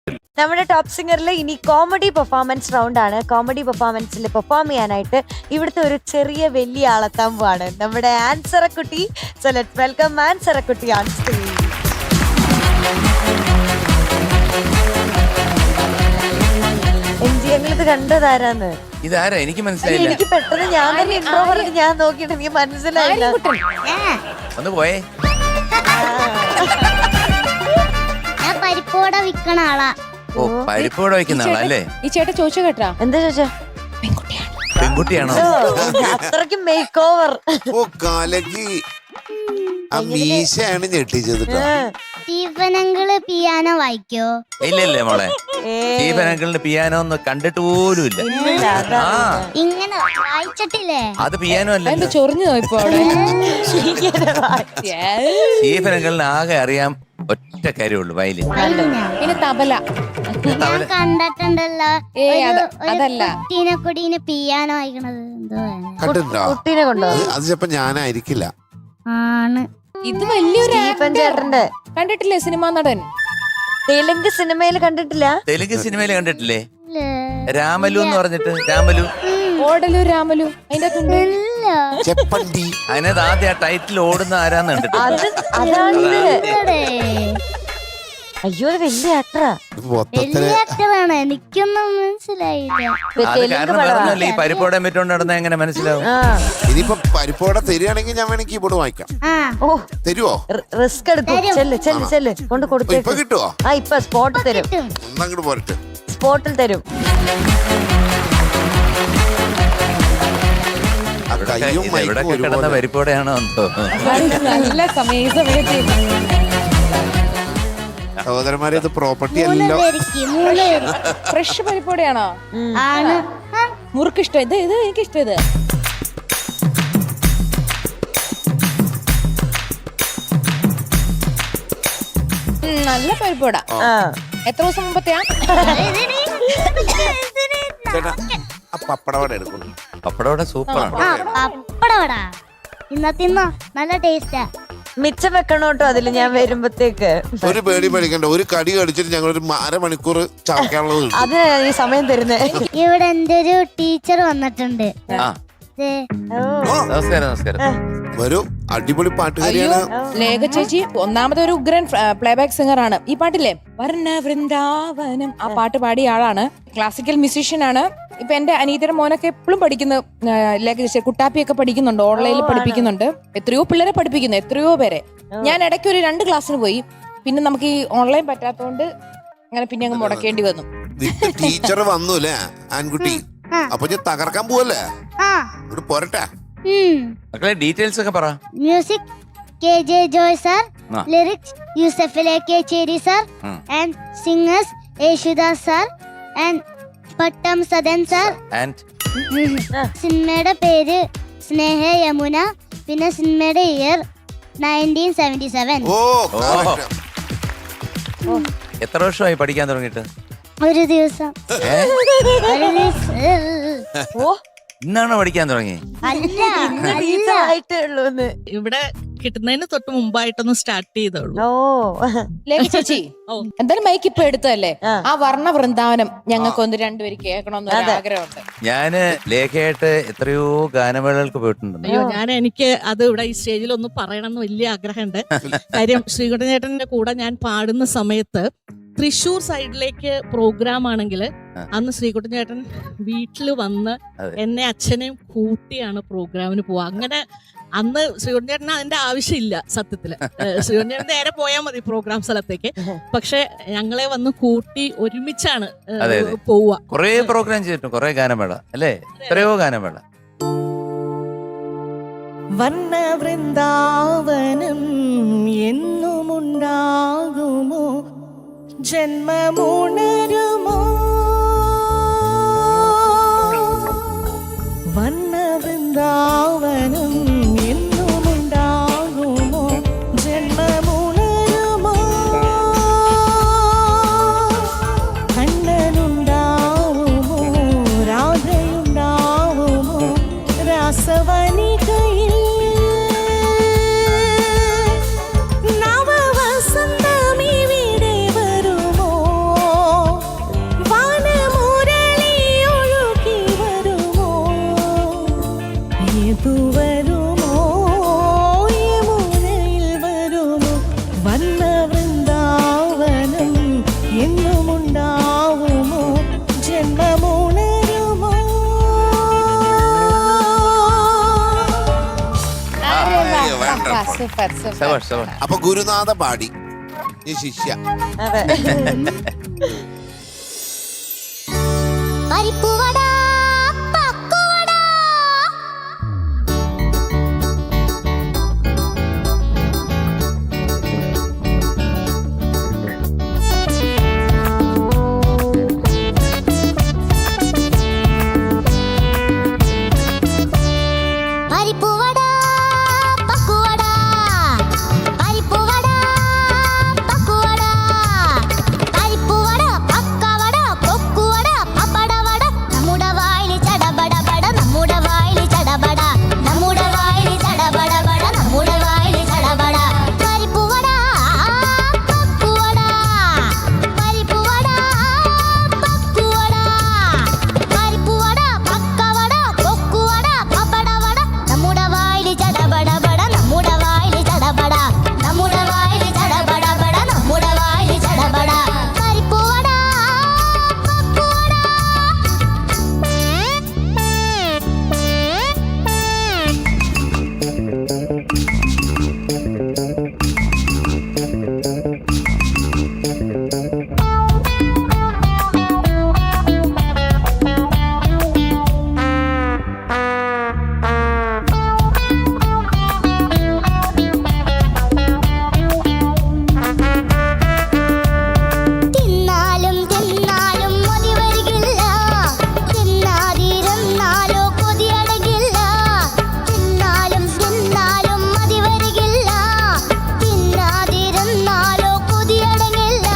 നമ്മുടെ ടോപ്പ് സിംഗറിൽ ഇനി കോമഡി പെർഫോമൻസ് റൗണ്ട് ആണ്. കോമഡി പെർഫോമൻസിൽ പെർഫോം ചെയ്യാനായിട്ട് ഇവിടുത്തെ ഒരു ചെറിയ വലിയ ആളെത്താൻ പോവാണ് നമ്മുടെ ആൻസറക്കുട്ടി. സോ ലെറ്റ്സ് വെൽക്കം ആൻസറക്കുട്ടി ഓൺ സ്റ്റേജ്. ഞങ്ങളിത് കണ്ടതാരാന്ന്? ഇതാരാ? എനിക്ക് മനസ്സിലായില്ല. എനിക്ക് പെട്ടെന്ന് ഞാൻ തന്നെ ഇൻട്രോ പറഞ്ഞിട്ട് ഞാൻ നോക്കിയിട്ട് എനിക്ക് മനസ്സിലായില്ല. ഒന്ന് പോയേ. ഞാൻ പരിപ്പോട വിൽക്കണ ആളാ. ഓ, പരിപ്പോടെ വയ്ക്കുന്ന ആളല്ലേ? ഈ ചേട്ടൻ ചോദിച്ചു കേട്ടാ? എന്താ ചോദിച്ചാ? പെൺകുട്ടിയാണോ? അത്രയ്ക്ക് മേക്ക് ഓവർ. ഓ കാലക്ക് ആ മീശയാണ് ഞെട്ടിച്ചത്. സ്റ്റീഫനങ്കിള് പിയാനോ വായിക്കോ? ഇല്ല മോളെ, സ്റ്റീഫൻ അങ്കിളിന് പിയാനോ ഒന്നും കണ്ടിട്ട് പോലും ഇല്ല. ഇങ്ങനെ വായിച്ചിട്ടില്ലേ? അത് പിയാനോ അല്ല, ചൊറിഞ്ഞു നോയിപ്പോ അവിടെ. സ്റ്റീഫൻ അങ്കിളിന് ആകെ അറിയാം ഒറ്റ കാര്യമുള്ളൂ, വയലിൻ. പിന്നെ തബല ഞാൻ കണ്ടിട്ടുണ്ടല്ലോ. അതല്ല, കുട്ടീനെ പിയാനോ വായിക്കണത് എന്തോ കണ്ടിട്ടുണ്ടോ? കുട്ടീനെ കൊണ്ടോ? അത് ചിലപ്പോ ഞാനായിരിക്കില്ല. ആണ്. ഇത് വലിയൊരു സ്റ്റീഫൻ ചേട്ടന്റെ കണ്ടിട്ടില്ലേ സിനിമാ നടൻ? തെലുങ്ക് സിനിമയിൽ കണ്ടിട്ടില്ല? തെലുങ്ക് സിനിമയിൽ കണ്ടിട്ടില്ലേ? രാമലു എന്ന് പറഞ്ഞിട്ട്, രാമലു, ഓടലു രാമലു, അതിന്റെ തുണ്ട്. ചെപ്പണ്ടി. അതിനകത്ത് ആദ്യം ആ ടൈറ്റിൽ ഓടുന്ന ആരാന്ന് കണ്ടിട്ടില്ല? അയ്യോ അത് വലിയ ആക്ടറാ. വലിയ ആക്ടറാണ്. എനിക്കൊന്നും മനസ്സിലായില്ല. അത് കാരണം പറഞ്ഞല്ലേ, ഈ പരിപ്പോടെ പറ്റുകൊണ്ട് നടന്ന എങ്ങനെ മനസ്സിലാവും? ഇനിയിപ്പൊ പരിപ്പോടെ തരികയാണെങ്കിൽ ഞാൻ വേണമെങ്കിൽ കീബോർഡ് വായിക്കാം. തരുവോ? റിസ്ക് എടുക്കും. ചെല്ല് കൊണ്ട് ഇപ്പൊ കൊടുത്തേക്ക്. കിട്ടുവോ? ആ ഇപ്പൊ സ്പോട്ടിൽ തരും. ഒന്നങ്ങോട്ട് പോരട്ടെ. സ്പോട്ടിൽ തരും. ഇവിടെ കിടന്ന പരിപ്പോടെയാണോ എന്തോ. നല്ല സമയം. സഹോദരന്മാരെ, ഇത് പ്രോപ്പർട്ടി അല്ലോ. ഫ്രഷ് പരിപ്പോടെയാണോ? ആണ്. മുറുക്ക് ഇഷ്ടം. ഇത് എനിക്ക് ഇഷ്ടം. ഇത് നല്ല പരിപ്പോടാ. എത്ര ദിവസം മുമ്പത്തെയാ? ചേട്ടാ ആ പപ്പടവട എടുക്കുന്നു. പപ്പടോടെ സൂപ്പറാണ്. പപ്പടോടാ തിന്നോ, നല്ല ടേസ്റ്റാ. മിച്ചം വെക്കണോട്ടോ അതില് ഞാൻ വരുമ്പത്തേക്ക്. ഒരു പേടി പേടിക്കണ്ട. ഒരു കടി കടിച്ചിട്ട് ഞങ്ങൾ ഒരു അരമണിക്കൂർ ചവയ്ക്കാനുള്ളത്. അത് ഈ സമയം തരുന്നേ. ഇവിടെ എന്റെ ഒരു ടീച്ചർ വന്നിട്ടുണ്ട്. നമസ്കാരം. ഒരു അടിപൊളി പാട്ടുകാരിയാണ് ലേഖ ചേച്ചി. ഒന്നാമത് ഒരു ഉഗ്രൻ പ്ലേബാക്ക് സിംഗർ ആണ്. ഈ പാട്ടില്ലേ, വർണ്ണ വൃന്ദാവനം, ആ പാട്ട് പാടിയ ആളാണ്. ക്ലാസിക്കൽ മ്യൂസീഷ്യൻ ആണ്. ഇപ്പൊ എന്റെ അനീതിയുടെ മോനൊക്കെ എപ്പോഴും പഠിക്കുന്ന ലേഖ ചേച്ചി. കുട്ടാപ്പിയൊക്കെ പഠിക്കുന്നുണ്ട്, ഓൺലൈനിൽ പഠിപ്പിക്കുന്നുണ്ട്. എത്രയോ പിള്ളേരെ പഠിപ്പിക്കുന്നു, എത്രയോ പേരെ. ഞാൻ ഇടയ്ക്ക് ഒരു 2 ക്ലാസ്സിന് പോയി. പിന്നെ നമുക്ക് ഈ ഓൺലൈൻ പറ്റാത്തോണ്ട് അങ്ങനെ പിന്നെ അങ്ങ് മുടക്കേണ്ടി വന്നു. ടീച്ചർ വന്നു അല്ലേ ആൺകുട്ടി? അപ്പൊ ഞാൻ തകർക്കാൻ പോവല്ലേ? ഇവിടെ പോരട്ടെ. മക്കളെ ഡീറ്റെയിൽസ് ഒക്കെ പറ. Music KJ Joy sir, lyrics Yusuf Cheri sir, and singers Yesudas sir and Pattam Sadan sir. സിനിമയുടെ പേര് സ്നേഹ യമുന. പിന്നെ സിനിമയുടെ ഇയർ 1977. എത്ര വർഷമായി പഠിക്കാൻ തുടങ്ങിയിട്ട്? ഒരു ദിവസം. ഇന്നാണോ പഠിക്കാൻ തുടങ്ങി? ഇവിടെ കിട്ടുന്നതിന് തൊട്ട് മുമ്പായിട്ടൊന്ന് സ്റ്റാർട്ട് ചെയ്തോളൂ. ലേഖ ചേച്ചി, എന്തായാലും മൈക്ക് ഇപ്പൊ എടുത്തല്ലേ, ആ വർണ്ണ വൃന്ദാവനം ഞങ്ങൾക്ക് ഒന്ന് 2 പേര് കേൾക്കണമെന്ന് ആഗ്രഹമുണ്ട്. ഞാന് ലേഖയായിട്ട് എത്രയോ ഗാനമേളകൾക്ക് പോയിട്ടുണ്ട്. അയ്യോ, എനിക്ക് അത് ഇവിടെ ഈ സ്റ്റേജിൽ ഒന്ന് പറയണമെന്ന് വലിയ ആഗ്രഹമുണ്ട്. കാര്യം ശ്രീകുട്ടൻ ചേട്ടന്റെ കൂടെ ഞാൻ പാടുന്ന സമയത്ത് തൃശ്ശൂർ സൈഡിലേക്ക് പ്രോഗ്രാം ആണെങ്കിൽ അന്ന് ശ്രീകുട്ടൻ ചേട്ടൻ വീട്ടിൽ വന്ന് എന്നെ അച്ഛനെയും കൂട്ടിയാണ് പ്രോഗ്രാമിന് പോവുക. അങ്ങനെ അന്ന് ശ്രീകുട്ടൻ ചേട്ടന് അതിന്റെ ആവശ്യമില്ല സത്യത്തില്. ശ്രീകുട്ടൻ ചേട്ടൻ നേരെ പോയാൽ മതി പ്രോഗ്രാം സ്ഥലത്തേക്ക്. പക്ഷെ ഞങ്ങളെ വന്ന് കൂട്ടി ഒരുമിച്ചാണ് പോവുക. കുറെ പ്രോഗ്രാം ചെയ്തിട്ടുണ്ട്, കുറെ ഗാനമേള അല്ലേ, എത്രയോ ഗാനമേള. വർണ്ണ വൃന്ദാവനം എന്നുമുണ്ടാകുമോ, ജന്മമുണരുമോ, വർണ്ണ വൃന്ദാവനം എന്നുമുണ്ടാകുമോ, ജന്മമുണരുമോ, കണ്ണനുണ്ടാവുമോ, രാധയുണ്ടാവുമോ, രാസവനികയിൽ നവവസന്തമിവിടെ വരുമോ, സൂപ്പർ സൂപ്പർ സബാഷ്, സബാഷ്. അപ്പൊ ഗുരുനാഥ പാടി ഈ ശിഷ്യ. അതെ. പരിപ്പുവട പക്കുവട പരിപ്പുവട പക്കുവട പരിപ്പുവട പക്കുവട പരിപ്പുവട പക്കവട പൊക്കുവട പപ്പടവട നമ്മുടെ വായിൽ ചടപടപട നമ്മുടെ വായിൽ ചടപട നമ്മുടെ വായിൽ ചടപടപട നമ്മുടെ വായിൽ ചടപട പരിപ്പുവട പക്കുവട പരിപ്പുവട പക്കുവട പരിപ്പുവട പക്കവട പൊക്കുവട പപ്പടവട നമ്മുടെ വായിൽ ചടപടപട നമ്മുടെ വായിൽ ചടപട നമ്മുടെ വായിൽ ചടപടപട നമ്മുടെ വായിൽ ചടപട പരിപ്പുവട പക്കുവട തിന്നാലും തിന്നാലും മതി വരികില്ല തിന്നാതിരുന്നാലോ കൊതിയടങ്ങില്ല തിന്നാലും തിന്നാലും മതി വരികില്ല തിന്നാതിരുന്നാലോ കൊതിയടങ്ങില്ല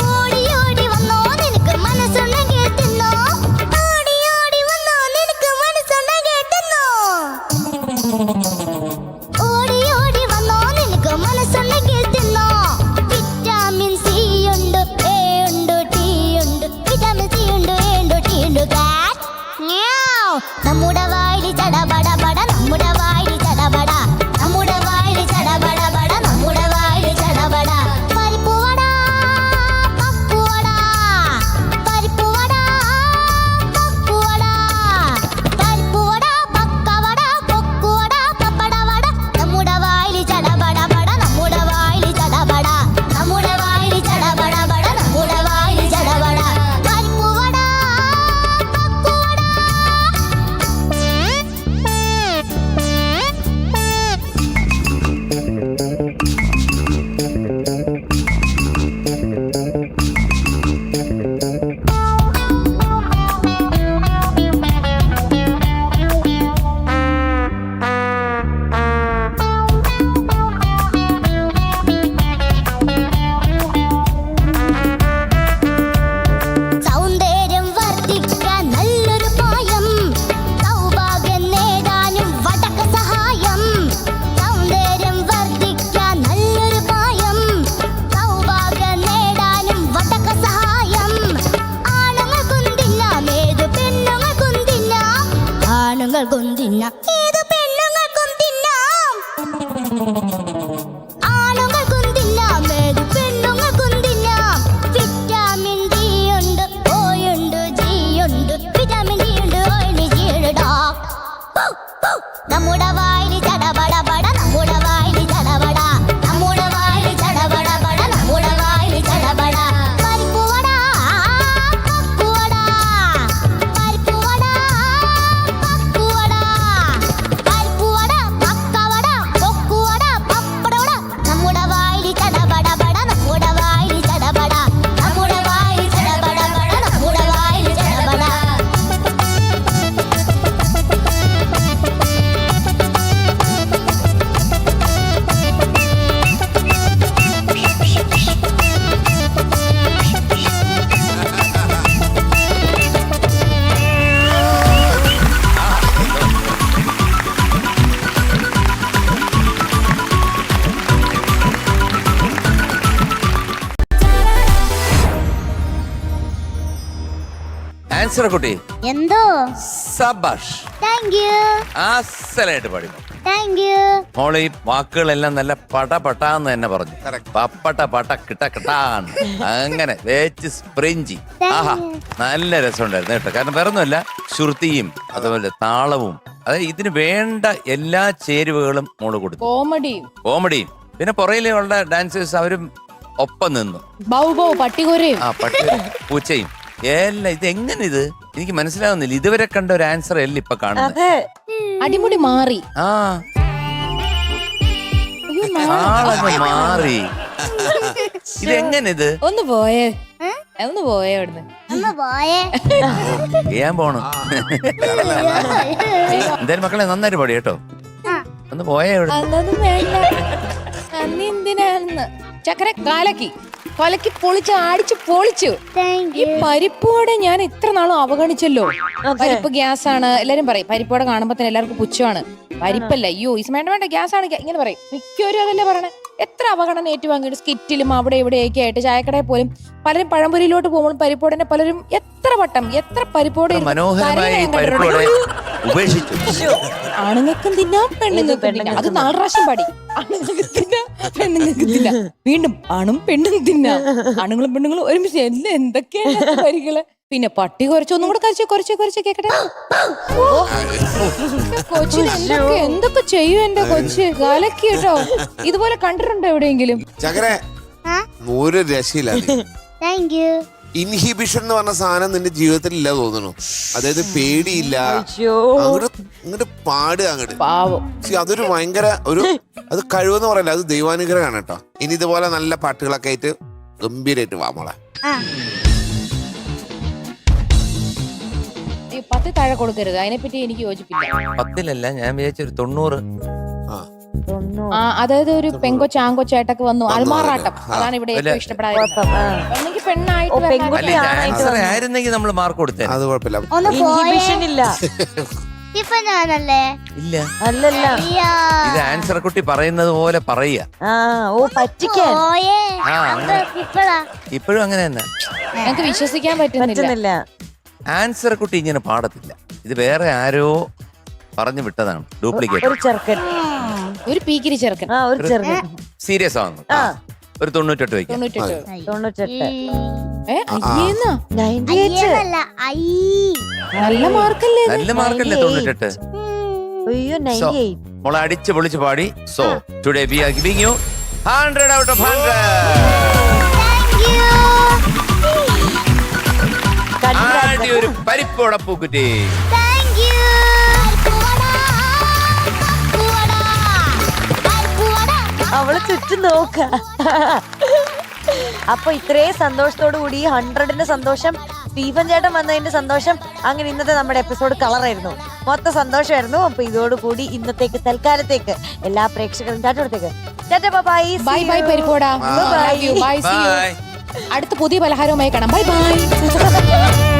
ഓടിയോടി വന്നോ നിനക്ക് മനസ്സുണ്ടെങ്കിൽ തിന്നോ ഓടിയോടി വന്നോ നിനക്ക് മനസ്സുണ്ടെങ്കിൽ തിന്നോ ഓടിയോടി വന്നോ നിനക്ക് മനസ്സുണ്ടെങ്കിൽ തിന്നോ വിറ്റാമിൻ സി ഉണ്ട് എ ഉണ്ട് ടി ഉണ്ട് വിറ്റാമിൻ സി ഉണ്ട് എ ഉണ്ട് ടി ഉണ്ട് കാറ്റ് മ്യാവ്. നമ്മുടെ വായിൽ ചടപടപട നമ്മുടെ വായിൽ ചടപട നമ്മുടെ വായിൽ ചടപടപട നമ്മുടെ വായിൽ ചടപട പരിപ്പുവട പക്കുവട പരിപ്പുവട പക്കുവട പരിപ്പുവട പക്കവട പൊക്കുവട പപ്പടവട നമ്മുടെ വായിൽ ചടപടപട നമ്മുടെ വായിൽ ചടപട നമ്മുടെ വായിൽ ചടപടപട നമ്മുടെ വായിൽ ചടപട പരിപ്പുവട പക്കുവട സൗന്ദര്യം വർദ്ധിക്കാൻ നല്ലൊരു പായം സൗഭാഗ്യം നേടാനും വടക്ക സഹായം സൗന്ദര്യം വർദ്ധിക്കാൻ നല്ലൊരു പായം സൗഭാഗ്യം നേടാനും വടക്ക സഹായം ആണുങ്ങൾക്കും തിന്നാം ഏതു പെണ്ണുങ്ങൾക്കും തിന്നാം ആണുങ്ങൾക്കും തിന്നാം ഏതു പെണ്ണുങ്ങൾക്കും തിന്നാം ആണുങ്ങൾക്കും തിന്നാം ഏതു പെണ്ണുങ്ങൾക്കും തിന്നാം വിറ്റാമിൻ ഡി ഉണ്ട് ഓ ഉണ്ട് ജി ഉണ്ട് വിറ്റാമിൻ ഡി ഉണ്ട് ഓ ഉണ്ട് ജി ഉണ്ട് ഡോക് നമ്മുടെ വായിൽ ചടപടപട നമ്മുടെ വായിൽ ചടപട നമ്മുടെ വായിൽ ചടപടപട നമ്മുടെ വായിൽ ചടപട പരിപ്പുവട പക്കുവട പരിപ്പുവട പക്കുവട പരിപ്പുവട പക്കവട പൊക്കുവട പപ്പടവട നമ്മുടെ വായിൽ ചടപടപട നമ്മുടെ വായിൽ ചടപട നമ്മുടെ വായിൽ ചടപടപട നമ്മുടെ വായിൽ ചടപട ആൻസർ കുട്ടി എന്തോ സബാഷ്. താങ്ക് യു അസലായിട്ട് പാടി. താങ്ക് യു മോളെ ഈ വാക്കുകളെല്ലാം നല്ല പടപടാന്ന് തന്നെ പറഞ്ഞു. പപ്പട്ട പട്ട കിട്ട കിട്ടാന്ന് അങ്ങനെ വേച്ച് സ്പ്രിഞ്ചി. ആഹാ നല്ല രസമുണ്ടായിരുന്നു കേട്ടോ. കാരണം വേറൊന്നുമല്ല, ശ്രുതിയും അതുപോലെ താളവും അതായത് ഇതിന് വേണ്ട എല്ലാ ചേരുവകളും മോള് കൊടുത്തു. കോമഡിയും പിന്നെ പുറയിലുള്ള ഡാൻസേഴ്സ് അവരും ഒപ്പം നിന്നു. ബൗബോ പട്ടികൊരയും ആ പട്ടി പൂച്ചയും എല്ലാം. ഇത് എങ്ങനെ ഇത് എനിക്ക് മനസ്സിലാവുന്നില്ല. ഇതുവരെ കണ്ട ഒരു ആൻസർ അല്ല ഇപ്പൊ കാണുന്നത്. അതെ അടിമുടി മാറി. ആ ആളങ്ങ് മാറി. ഇതെങ്ങനെ ഇത് ഒന്ന് പോയേ അവിടുന്ന്. ഒന്ന് പോയേ. ചെയ്യാൻ പോണു. എന്തായാലും മക്കളെ നന്നായിട്ട് പാടി കേട്ടോ. ഒന്ന് പോയേ ഇവിടെ. അതൊന്നും വേണ്ട. അന്ന് എന്തിനാന്ന് ചക്കര കൊലക്കി പൊളിച്ച് അടിച്ച് പൊളിച്ചു. ഈ പരിപ്പോടെ ഞാൻ ഇത്ര നാളും അവഗണിച്ചല്ലോ. പരിപ്പ് ഗ്യാസ് ആണ് എല്ലാരും പറയും. പരിപ്പോടെ കാണുമ്പോ തന്നെ എല്ലാവർക്കും പുച്ഛമാണ്. പരിപ്പല്ല, അയ്യോ ഈ വേണ്ട ഗ്യാസ് ആണ് ഇങ്ങനെ പറയും. മിക്കവരും അതല്ലേ പറയണേ. എത്ര അവഗണന ഏറ്റുവാങ്ങിയിട്ട് സ്കിറ്റിലും അവിടെ ഇവിടെയൊക്കെ ആയിട്ട് ചായക്കടയിൽ പോലും പലരും പഴംപൊരിയിലോട്ട് പോകുമ്പോൾ പരിപ്പോടെ പലരും എത്ര പരിപ്പോടെ മനോഹരമായി പരിപ്പോടെ ഉപേക്ഷിച്ചു. ആണുങ്ങൾക്കും തിന്നാം പെണ്ണുങ്ങൾക്കും തിന്നാം. അത് 4 പ്രാവശ്യം പാടി. ആണുങ്ങൾക്ക് തിന്നാം പെണ്ണുങ്ങൾക്ക് തിന്നാം. വീണ്ടും ആണും പെണ്ണും തിന്നാം. ആണുങ്ങളും പെണ്ണുങ്ങളും ഒരുമിച്ച് എന്തൊക്കെയാണ് വരികള്. പിന്നെ പട്ടി കുറച്ചൊന്നും കൂടെ കുറച്ച് കേക്കട്ടെ. കൊച്ചിന് എന്തൊക്കെ ചെയ്യും എന്റെ കൊച്ച്. കലക്കി കേട്ടോ. ഇതുപോലെ കണ്ടിട്ടുണ്ടോ എവിടെയെങ്കിലും? ചകരെ ഒരു രക്ഷയില്ല. Thank you. ഇൻഹിബിഷൻ എന്ന് പറഞ്ഞ സാധനം നിന്റെ ജീവിതത്തിൽ ഇല്ല തോന്നുന്നു. അതായത് പേടിയില്ല, അങ്ങോട്ട് പാടുക അങ്ങോട്ട്. അതൊരു ഭയങ്കര അത് കഴിവെന്ന് പറയല്ല, അത് ദൈവാനുഗ്രഹമാണ് കേട്ടോ. ഇനി ഇതുപോലെ നല്ല പാട്ടുകളൊക്കെ ആയിട്ട് ഗംഭീരായിട്ട് വാ മോളെ. 10 താഴെ കൊടുക്കരുത്. അതിനെപ്പറ്റി എനിക്ക് യോജിപ്പില്ല. 10 ഞാൻ വിചാരിച്ചൊരു 90. അതായത് ഒരു പെങ്കൊച്ചാങ്കൊച്ചായിട്ടൊക്കെ വന്നു ആൾമാറാട്ടം. അതാണ് ഇവിടെ ഏറ്റവും ഇഷ്ടപ്പെടാതെ. ആൻസർ ആയിരുന്നെങ്കിൽ നമ്മൾ മാർക്ക് കൊടുത്തേ. അത് കുഴപ്പമില്ല. ഒന്ന് പോയേ. ഇല്ല ഞാനല്ലേ? ഇല്ല അല്ലല്ല ഇത് ആൻസർ കുട്ടി പറയുന്നത് പോലെ പറയുക. പറ്റിക്കാൻ പോയേ. ഇപ്പോഴും അങ്ങനെ തന്നെ. ഞങ്ങൾക്ക് വിശ്വസിക്കാൻ പറ്റുന്നില്ല. ആൻസർ കുട്ടി ഇങ്ങനെ പാടത്തില്ല. ഇത് വേറെ ആരോ പറഞ്ഞു വിട്ടതാണ്. ഡ്യൂപ്ലിക്കേറ്റ്. ഒരു ചെറുക്കൻ, ഒരു പീക്കിരി ചെറുക്കൻ. ഒരു ചെറുക്കൻ സീരിയസ് ആവുന്നു. ഒരു 98 വയ്ക്കാം. 98. നല്ല മാർക്കല്ലേ? നല്ല മാർക്കല്ലേ 98? അയ്യോ 98. മോളെ അടിച്ച് പൊളിച്ച് പാടി. So today we are giving you 100 out of 100. ആടി ഒരു പരിപ്പോട പൂക്കുറ്റി. അവള് ചുറ്റും നോക്ക. അപ്പൊ ഇത്രയും സന്തോഷത്തോടു കൂടി 100ന്റെ സന്തോഷം, സ്റ്റീഫൻ ചേട്ടൻ വന്നതിന്റെ സന്തോഷം, അങ്ങനെ ഇന്നത്തെ നമ്മുടെ എപ്പിസോഡ് കളറായിരുന്നു. മൊത്തം സന്തോഷമായിരുന്നു. അപ്പൊ ഇതോടുകൂടി ഇന്നത്തേക്ക് തൽക്കാലത്തേക്ക് എല്ലാ പ്രേക്ഷകരും ചാറ്റോടത്തേക്ക് ബൈ പരിപ്പോടാ. അടുത്ത പുതിയ പലഹാരവുമായി കാണാം. Bye bye.